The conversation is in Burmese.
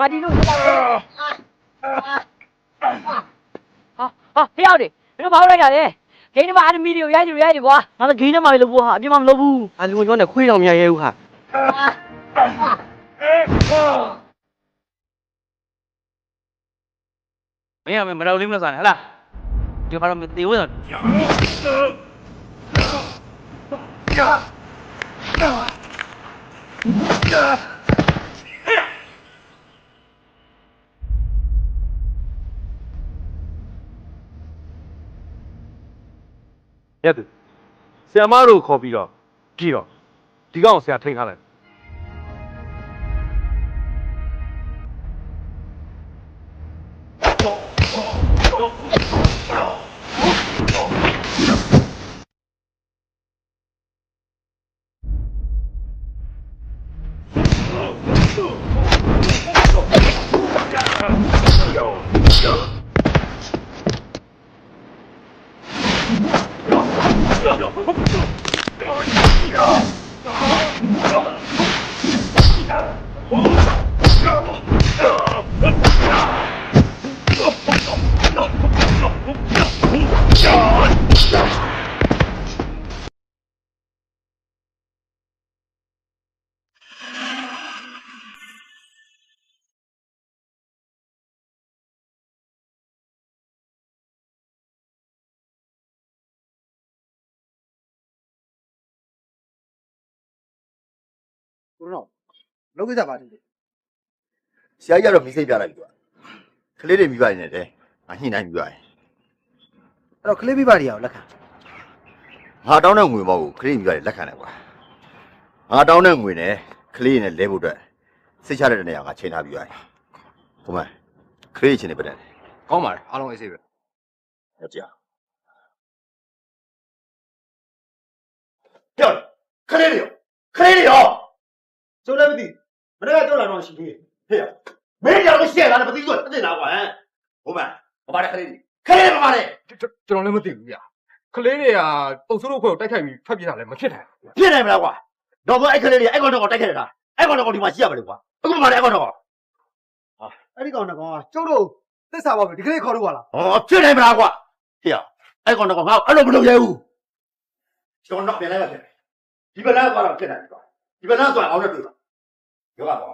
ငါဒီလိုဟာဖျောက်တယ်မင်းတို့ဘာလို့လိုက်ကြလဲဂိမ်းထဲမှာအန်မီတွေကိုရိုက်ကြကွာငါလည်းဂိမ်းထဲမှာလို့ပို့ဟာအပြင်မှာမလုပ်ဘူးအာလူကျော်နဲ့ခွေးတော်မရရဲဘူးဟာမင်းကမတော်လေးမလို့စားနေဟလားဒီမှာတော့မသေးဘူးဆိုရတယ်ဆရာမတို့ခေါ်ပြီးတော့ကြည့်တော့ဒီကောင်ဆရာထိန်ထားလိုက်ကိုတော့လုံးကိစ္စပါတည်းဆရာကြီးကတော့မိစိတ်ပြလိုက်ပြီကွာကလေးတွေမိပါနေတယ်ငါညှိနှိုင်းပြီးပါတယ်အဲ့တော့ကလေးမိပါတွေရောလက်ခံငါတောင်းတဲ့ငွေမောက်ကိုကလေးမိပါတွေလက်ခံတယ်ကွာငါတောင်းတဲ့ငွေနဲ့ကလေးနဲ့လဲဖို့အတွက်စိတ်ချတဲ့နေရာငါချိန်ထားပြီးပါတယ်ဟိုမှာကလေးချင်းနေပတ်တယ်ကောင်းပါတယ်အားလုံးအေးဆေးပဲရကြပြောကလေးတွေရောကျုပ်လည်းမသိမနေ့ကကျုပ်လာတော့ရှိသေးတယ်ဟဲ့မင်းကြောင့်ရှက်လာတယ်မသိဘူးတက်လာကွာဟမ်ဟိုမှာဘာပါလဲခလေးမပါနဲ့ကျွန်တော်လည်းမသိဘူးဗျကလေးတွေကပုတ်ဆိုးတို့ခွဲကိုတိုက်ခိုက်ပြီးဖက်ပြတာလည်းမဖြစ်နိုင်ဖြစ်နိုင်မလားကွာတော့ဘယ်အဲ့ခလေးတွေအဲ့ကောင်တော့တိုက်ခိုက်တာအဲ့ကောင်တော့ဒီမှာရှိရပါလေကွာအခုမှလည်းအဲ့ကောင်တော့ဟာအဲ့ဒီကောင်တော့ကျုပ်တို့သစ္စာပါပဲဒီကလေးခေါ်လို့ပါလားဟောဖြစ်နိုင်မလားကွာဟဲ့အဲ့ကောင်တော့ငါအဲ့လိုမလုပ်ရဘူးကျွန်တော်တော့ပြန်လိုက်ပါခင်ဒီဘက်ကတော့ဖြစ်နိုင်ကွာဒီဘက်ကတော့အောင်နဲ့တွေ့ပါယောဂပါ